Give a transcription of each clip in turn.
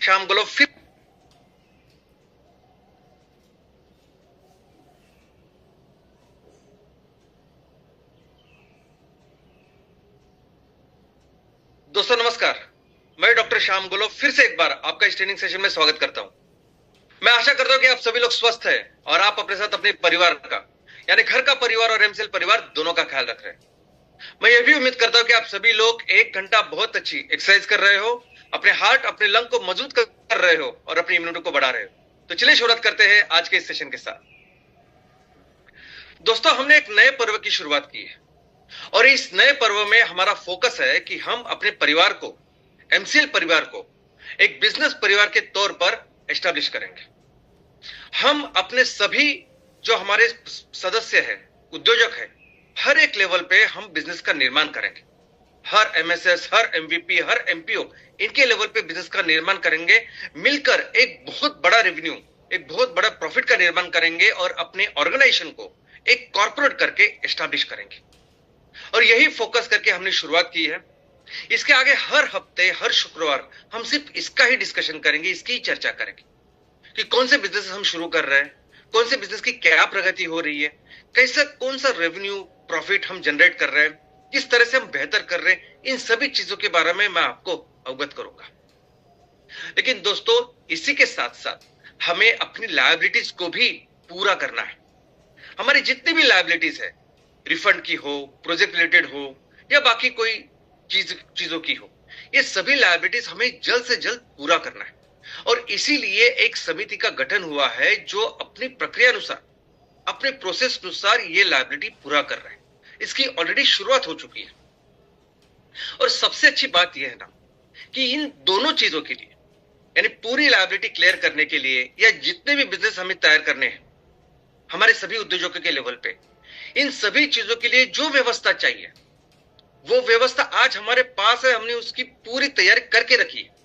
श्याम गुलाब फिर दोस्तों नमस्कार। मैं डॉक्टर श्याम गुलाब फिर से एक बार आपका इस ट्रेनिंग सेशन में स्वागत करता हूं। मैं आशा करता हूं कि आप सभी लोग स्वस्थ हैं और आप अपने साथ अपने परिवार का यानी घर का परिवार और एमसीएल परिवार दोनों का ख्याल रख रहे हैं। मैं ये भी उम्मीद करता हूं कि आप सभी लोग 1 घंटा बहुत अच्छी एक्सरसाइज कर रहे हो, अपने हार्ट अपने लंग को मजबूत कर रहे हो और अपनी इम्यूनिटी को बढ़ा रहे हो। तो चलिए शुरुआत करते हैं आज के इस सेशन के साथ। दोस्तों हमने एक नए पर्व की शुरुआत की है और इस नए पर्व में हमारा फोकस है कि हम अपने परिवार को, एमसीएल परिवार को एक बिजनेस परिवार के तौर पर एस्टैब्लिश करेंगे। हम अपने सभी जो हमारे सदस्य हैं, उद्योजक हैं, हर एक लेवल पे हम बिजनेस का निर्माण करेंगे। हर एमएसएस, हर एमवीपी, हर एमपीओ, इनके लेवल पे बिजनेस का निर्माण करेंगे। मिलकर एक बहुत बड़ा रेवेन्यू, एक बहुत बड़ा प्रॉफिट का निर्माण करेंगे और अपने ऑर्गेनाइजेशन को एक कॉर्पोरेट करके एस्टैब्लिश करेंगे। और यही फोकस करके हमने शुरुआत की है। इसके आगे हर हफ्ते, हर शुक्रवार हम सिर्फ इसका ही डिस्कशन करेंगे, इसकी ही चर्चा करेंगे कि कौन से बिजनेस हम शुरू कर रहे हैं, कौन से बिजनेस की क्या प्रगति हो रही है, कैसा कौन सा रेवेन्यू प्रॉफिट हम जनरेट कर रहे हैं, किस तरह से हम बेहतर कर रहे हैं। इन सभी चीजों के बारे में मैं आपको अवगत करूंगा। लेकिन दोस्तों इसी के साथ साथ हमें अपनी लायबिलिटीज को भी पूरा करना है। हमारी जितनी भी लायबिलिटीज है, रिफंड की हो, प्रोजेक्ट रिलेटेड हो या बाकी कोई चीजों की हो, ये सभी लायबिलिटीज हमें जल्द से जल्द पूरा करना है। और इसीलिए एक समिति का गठन हुआ है जो अपनी प्रक्रिया अनुसार, अपने प्रोसेस अनुसार ये लायबिलिटी पूरा कर रहे हैं। इसकी ऑलरेडी शुरुआत हो चुकी है। और सबसे अच्छी बात यह है ना कि इन दोनों चीजों के लिए, यानी पूरी लायबिलिटी क्लियर करने के लिए या जितने भी बिजनेस हमें तैयार करने हैं हमारे सभी उद्योजकों के लेवल पे, इन सभी चीजों के लिए जो व्यवस्था चाहिए वो व्यवस्था आज हमारे पास है। हमने उसकी पूरी तैयारी करके रखी है।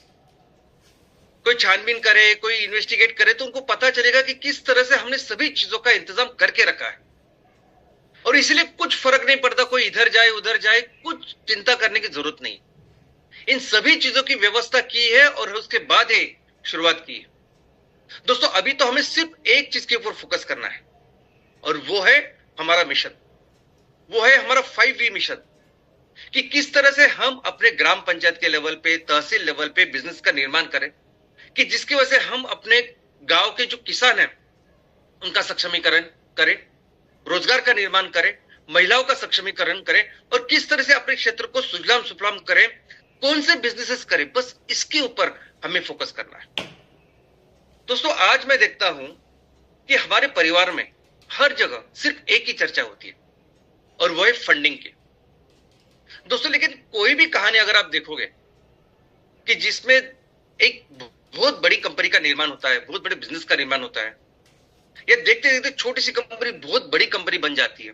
कोई छानबीन करे, कोई इन्वेस्टिगेट करे तो उनको पता चलेगा कि किस तरह से हमने सभी चीजों का इंतजाम करके रखा है। और इसलिए कुछ फर्क नहीं पड़ता कोई इधर जाए उधर जाए, कुछ चिंता करने की जरूरत नहीं। इन सभी चीजों की व्यवस्था की है और उसके बाद ही शुरुआत की है। दोस्तों अभी तो हमें सिर्फ एक चीज के ऊपर फोकस करना है और वो है हमारा मिशन, वो है हमारा 5V मिशन कि किस तरह से हम अपने ग्राम पंचायत के लेवल पे, तहसील लेवल पे बिजनेस का निर्माण करें कि जिसकी वजह से हम अपने गांव के जो किसान हैं उनका सक्षमीकरण करें, रोजगार का निर्माण करें, महिलाओं का सक्षमीकरण करें और किस तरह से अपने क्षेत्र को सुजलाम सुफलाम करें, कौन से बिजनेसेस करें, बस इसके ऊपर हमें फोकस करना है। दोस्तों आज मैं देखता हूं कि हमारे परिवार में हर जगह सिर्फ एक ही चर्चा होती है और वो है फंडिंग की। दोस्तों लेकिन कोई भी कहानी अगर आप देखोगे कि जिसमें एक बहुत बड़ी कंपनी का निर्माण होता है, बहुत बड़े बिजनेस का निर्माण होता है, या देखते देखते छोटी सी कंपनी बहुत बड़ी कंपनी बन जाती है,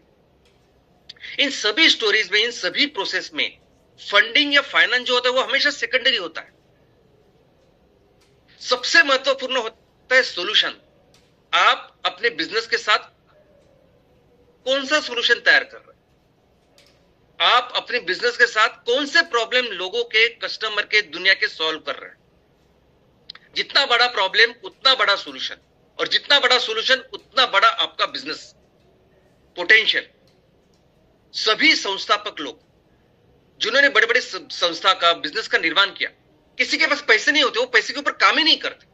इन सभी स्टोरीज में, इन सभी प्रोसेस में फंडिंग या फाइनेंस जो होता है वो हमेशा सेकेंडरी होता है। सबसे महत्वपूर्ण होता है सॉल्यूशन। आप अपने बिजनेस के साथ कौन सा सॉल्यूशन तैयार कर रहे हैं, आप अपने बिजनेस के साथ कौन से प्रॉब्लम लोगों के, कस्टमर के, दुनिया के सॉल्व कर रहे हैं। जितना बड़ा प्रॉब्लम उतना बड़ा सॉल्यूशन, और जितना बड़ा सॉल्यूशन उतना बड़ा आपका बिजनेस पोटेंशियल। सभी संस्थापक लोग जिन्होंने बड़े बड़े संस्था का, बिजनेस का निर्माण किया, किसी के पास पैसे नहीं होते, वो पैसे के ऊपर काम ही नहीं करते,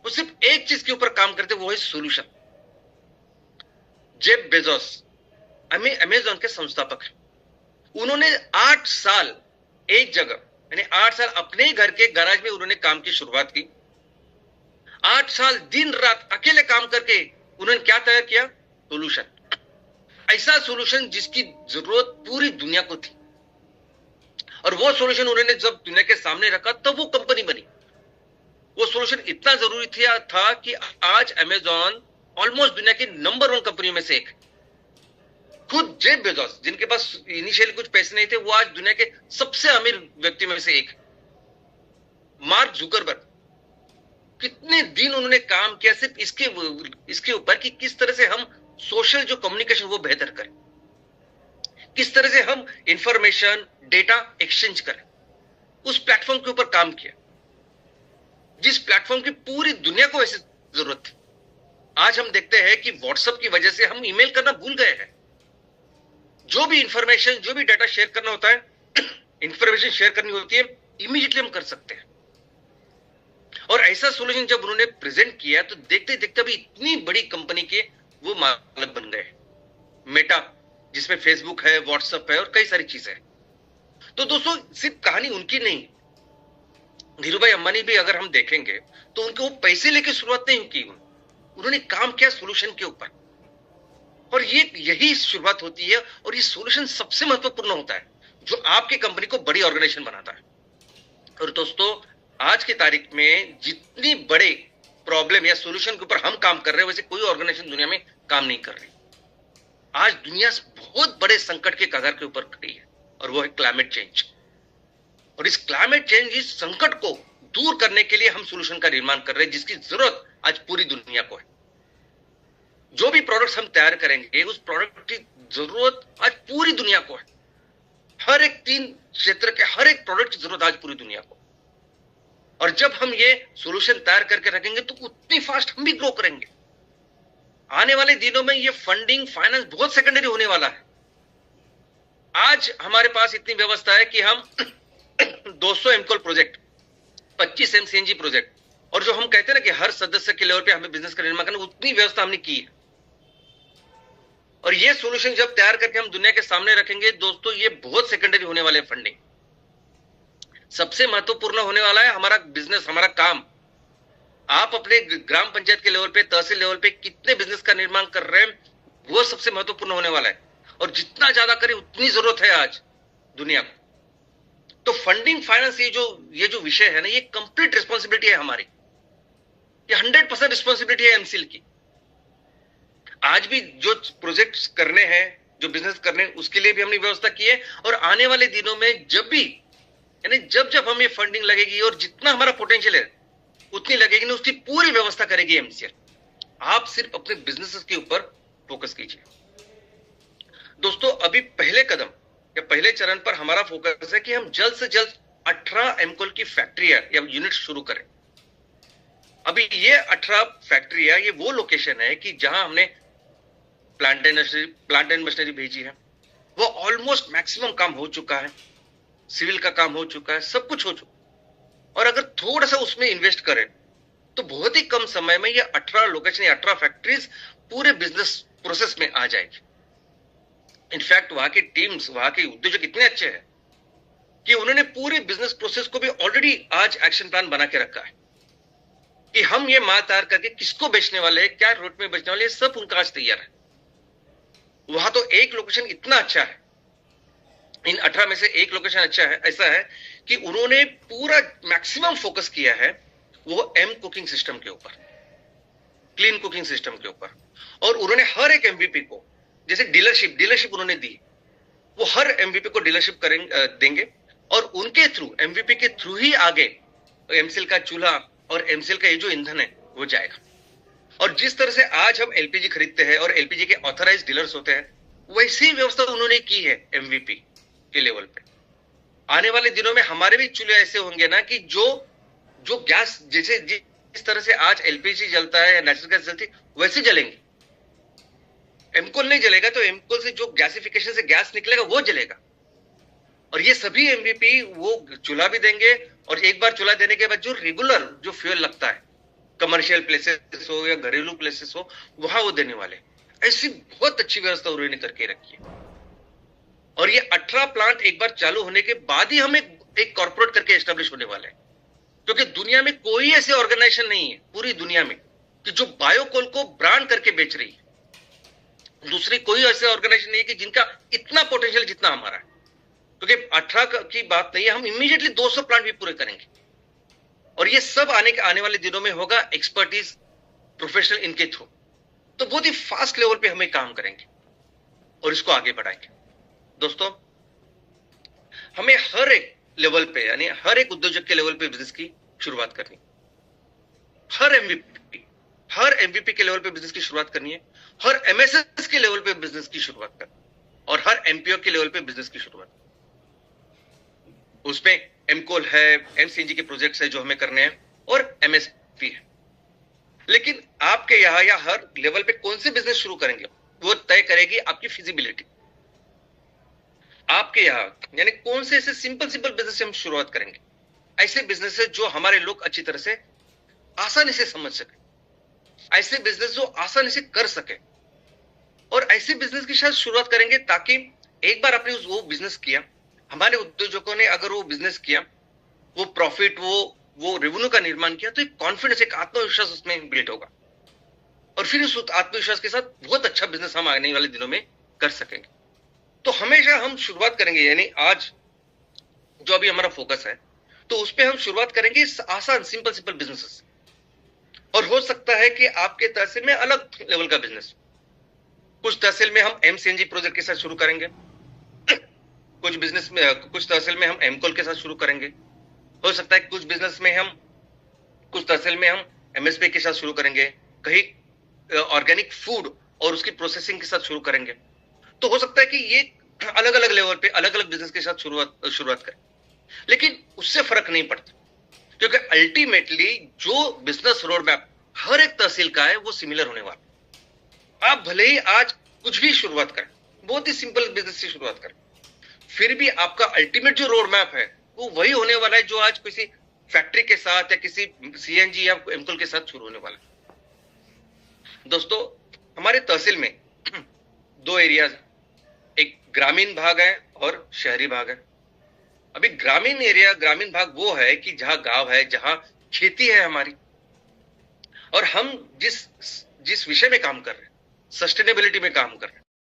वो सिर्फ एक चीज के ऊपर काम करते, वो है सॉल्यूशन। जेफ बेजोस अमेज़न के संस्थापक हैं। उन्होंने 8 साल एक जगह, यानी 8 साल अपने ही घर के गैराज में उन्होंने काम की शुरुआत की। 8 साल दिन रात अकेले काम करके उन्होंने क्या तैयार किया? सॉल्यूशन। ऐसा सॉल्यूशन जिसकी जरूरत पूरी दुनिया को थी, और वो सॉल्यूशन उन्होंने जब दुनिया के सामने रखा तब वो कंपनी बनी। वो सॉल्यूशन इतना जरूरी था कि आज अमेज़न ऑलमोस्ट दुनिया की नंबर 1 कंपनियों में से एक। खुद जेफ बेजोस, जिनके पास इनिशियली कुछ पैसे नहीं थे, वो आज दुनिया के सबसे अमीर व्यक्ति में से एक। मार्क जुकरबर्ग, कितने दिन उन्होंने काम किया सिर्फ इसके ऊपर कि किस तरह से हम सोशल जो कम्युनिकेशन वो बेहतर करें, किस तरह से हम इंफॉर्मेशन, डेटा एक्सचेंज करें, उस प्लेटफॉर्म के ऊपर काम किया। जिस प्लेटफॉर्म की पूरी दुनिया को ऐसी जरूरत थी। आज हम देखते हैं कि व्हाट्सएप की वजह से हम ईमेल करना भूल गए हैं। जो भी इंफॉर्मेशन, जो भी डाटा शेयर करना होता है, इंफॉर्मेशन शेयर करनी होती है, इमीडिएटली हम कर सकते हैं। और ऐसा सोल्यूशन जब उन्होंने प्रेजेंट किया तो देखते देखते भी इतनी बड़ी कंपनी के वो मालिक बन गए। मेटा, जिसमें फेसबुक है, व्हाट्सएप है और कई सारी चीजें। तो दोस्तों, सिर्फ कहानी उनकी नहीं, धीरूभाई अंबानी भी अगर हम देखेंगे तो उनको वो पैसे लेके शुरुआत नहीं की, उन्होंने काम किया सोल्यूशन के ऊपर। और यही शुरुआत होती है और ये सोल्यूशन सबसे महत्वपूर्ण होता है जो आपकी कंपनी को बड़ी ऑर्गेनाइजेशन बनाता है। और दोस्तों, आज की तारीख में जितनी बड़े प्रॉब्लम या सोल्यूशन के ऊपर हम काम कर रहे हैं, वैसे कोई ऑर्गेनाइजेशन दुनिया में काम नहीं कर रही। आज दुनिया बहुत बड़े संकट के कगार के ऊपर खड़ी है और वो है क्लाइमेट चेंज। और इस क्लाइमेट चेंज, इस संकट को दूर करने के लिए हम सोल्यूशन का निर्माण कर रहे हैं, जिसकी जरूरत आज पूरी दुनिया को है। जो भी प्रोडक्ट्स हम तैयार करेंगे, उस प्रोडक्ट की जरूरत आज पूरी दुनिया को है। हर एक 3 क्षेत्र के हर एक प्रोडक्ट की जरूरत आज पूरी दुनिया को। और जब हम ये सोल्यूशन तैयार करके रखेंगे तो उतनी फास्ट हम भी ग्रो करेंगे। आने वाले दिनों में ये फंडिंग, फाइनेंस बहुत सेकेंडरी होने वाला है। आज हमारे पास इतनी व्यवस्था है कि हम 200 एमकोल प्रोजेक्ट, 25 एमसीएनजी प्रोजेक्ट, और जो हम कहते हैं ना कि हर सदस्य के लेवल पे हमें बिजनेस का निर्माण करना, उतनी व्यवस्था हमने की है। और ये सॉल्यूशन जब तैयार करके हम दुनिया के सामने रखेंगे दोस्तों, ये बहुत सेकेंडरी होने वाले फंडिंग। सबसे महत्वपूर्ण होने वाला है हमारा बिजनेस, हमारा काम। आप अपने ग्राम पंचायत के लेवल पे, तहसील लेवल पे कितने बिजनेस का निर्माण कर रहे हैं, वो सबसे महत्वपूर्ण होने वाला है। और जितना ज्यादा करें उतनी जरूरत है आज दुनिया को। तो फंडिंग, फाइनेंस, ये जो विषय है ना, ये कंप्लीट रिस्पॉन्सिबिलिटी है हमारी। ये 100% रिस्पॉन्सिबिलिटी है एमसीएल की। आज भी जो प्रोजेक्ट्स करने हैं, जो बिजनेस करने हैं, उसके लिए भी हमने व्यवस्था की है। और आने वाले दिनों में जब भी, यानी जब हम ये फंडिंग लगेगी और जितना हमारा पोटेंशियल है उतनी लगेगी ना, उसकी पूरी व्यवस्था करेगी एमसीएल। आप सिर्फ अपने बिजनेस के ऊपर फोकस कीजिए। दोस्तों, अभी पहले कदम या पहले चरण पर हमारा फोकस है कि हम जल्द से जल्द 18 एमकोल की फैक्ट्रियां या यूनिट शुरू करें। अभी ये 18 फैक्ट्रियां, ये वो लोकेशन है कि जहां हमने प्लांट एंड मशीनरी भेजी है। वो ऑलमोस्ट मैक्सिमम काम हो चुका है, सिविल का काम हो चुका है, सब कुछ हो चुका। और अगर थोड़ा सा उसमें इन्वेस्ट करें तो बहुत ही कम समय में ये 18 लोकेशन, 18 फैक्ट्रीज पूरे बिजनेस प्रोसेस में आ जाएगी। इनफैक्ट वहां की टीम्स, वहां के उद्योजक इतने अच्छे हैं कि उन्होंने पूरे बिजनेस प्रोसेस को भी ऑलरेडी आज एक्शन प्लान बना के रखा है कि हम ये माल तैयार करके किसको बेचने वाले हैं, क्या रेट में बेचने वाले हैं, सब उनका आज तैयार है। वहां तो एक लोकेशन इतना अच्छा है, इन 18 में से एक लोकेशन अच्छा है, ऐसा है कि उन्होंने पूरा मैक्सिमम फोकस किया है वो एम कुकिंग सिस्टम के ऊपर, क्लीन कुकिंग सिस्टम के ऊपर। और उन्होंने हर एक एमवीपी को, जैसे डीलरशिप उन्होंने दी, वो हर एमवीपी को डीलरशिप देंगे और उनके थ्रू, एमवीपी के थ्रू ही आगे एमसीएल का चूल्हा और एमसीएल का ये जो ईंधन है वो जाएगा। और जिस तरह से आज हम एलपीजी खरीदते हैं और एलपीजी के ऑथराइज्ड डीलर्स होते हैं, वैसी व्यवस्था उन्होंने की है एमवीपी के लेवल पे। आने वाले दिनों में हमारे भी चूल्हे ऐसे होंगे ना कि जो गैस, जैसे जिस तरह से आज एलपीजी जलता है या नेचुरल गैस जलती है, वैसे जलेंगे। एमकोल नहीं जलेगा, तो एमकोल से जो गैसिफिकेशन से गैस निकलेगा वो जलेगा। और ये सभी एमवीपी वो चूल्हा भी देंगे, और एक बार चूल्हा देने के बाद जो रेगुलर जो फ्यूल लगता है, कमर्शियल प्लेसेस हो या घरेलू प्लेसेस हो, वहां वो देने वाले। ऐसी बहुत अच्छी व्यवस्था उन्होंने करके रखी है। और ये 18 प्लांट एक बार चालू होने के बाद ही हम एक कॉर्पोरेट करके एस्टेब्लिश होने वाले हैं, क्योंकि दुनिया में कोई ऐसी ऑर्गेनाइजेशन नहीं है पूरी दुनिया में कि जो बायोकोल को ब्रांड करके बेच रही है। दूसरी कोई ऐसी ऑर्गेनाइजेशन नहीं है कि जिनका इतना पोटेंशियल जितना हमारा है। क्योंकि 18 की बात नहीं है, हम इमीडिएटली 200 प्लांट भी पूरे करेंगे। और ये सब आने वाले दिनों में होगा एक्सपर्टीज, प्रोफेशनल इनके थ्रू। तो बहुत ही फास्ट लेवल पे हमें काम करेंगे और इसको आगे बढ़ाएंगे। दोस्तों, हमें हर एक लेवल पे, यानी हर एक उद्योजक के लेवल पे बिजनेस की शुरुआत करनी, हर एमवीपी के लेवल पे बिजनेस की शुरुआत करनी है, हर एमएसएस के लेवल पे बिजनेस की शुरुआत करनी, और हर एमपीओ के लेवल पे बिजनेस की शुरुआत। उसमें एमकोल है, एमसीएनजी के प्रोजेक्ट्स है जो हमें करने हैं, और एमएसपी है। लेकिन आपके यहां या हर लेवल पे कौन से बिजनेस शुरू करेंगे वो तय करेगी आपकी फिजिबिलिटी। आपके यहां यानी कौन से ऐसे सिंपल सिंपल बिजनेस से हम शुरुआत करेंगे, ऐसे बिजनेस है जो हमारे लोग अच्छी तरह से आसानी से समझ सके, ऐसे बिजनेस जो आसानी से कर सके, और ऐसे बिजनेस की शायद शुरुआत करेंगे ताकि एक बार आपने वो बिजनेस किया, हमारे उद्योजकों ने अगर वो बिजनेस किया, वो प्रॉफिट वो रेवेन्यू का निर्माण किया, तो एक कॉन्फिडेंस, एक आत्मविश्वास उसमें बिल्ड होगा, और फिर उस आत्मविश्वास के साथ बहुत अच्छा बिजनेस हम आने वाले दिनों में कर सकेंगे। तो हमेशा हम शुरुआत करेंगे, यानी आज जो अभी हमारा फोकस है तो उस पर हम शुरुआत करेंगे आसान सिंपल सिंपल बिजनेस, और हो सकता है कि आपके तहसील में अलग लेवल का बिजनेस, कुछ तहसील में हम एमसीएनजी प्रोजेक्ट के साथ शुरू करेंगे, कुछ बिजनेस में कुछ तहसील में हम एमकोल के साथ शुरू करेंगे, हो सकता है कुछ बिजनेस में हम कुछ तहसील में हम एमएसपी के साथ शुरू करेंगे, कहीं ऑर्गेनिक फूड और उसकी प्रोसेसिंग के साथ शुरू करेंगे। तो हो सकता है कि ये अलग अलग लेवल पे अलग अलग बिजनेस के साथ शुरुआत करें, लेकिन उससे फर्क नहीं पड़ता, क्योंकि अल्टीमेटली जो बिजनेस रोड मैप हर एक तहसील का है वो सिमिलर होने वाला। आप भले ही आज कुछ भी शुरुआत करें, बहुत ही सिंपल बिजनेस से शुरुआत करें, फिर भी आपका अल्टीमेट जो रोड मैप है वो वही होने वाला है जो आज किसी फैक्ट्री के साथ या किसी सीएनजी या एमकोल के साथ शुरू होने वाला है। दोस्तों, हमारे तहसील में दो एरियाज, एक ग्रामीण भाग है और शहरी भाग है। अभी ग्रामीण एरिया, ग्रामीण भाग वो है कि जहां गांव है, जहां खेती है हमारी, और हम जिस विषय में काम कर रहे हैं, सस्टेनेबिलिटी में काम कर रहे हैं,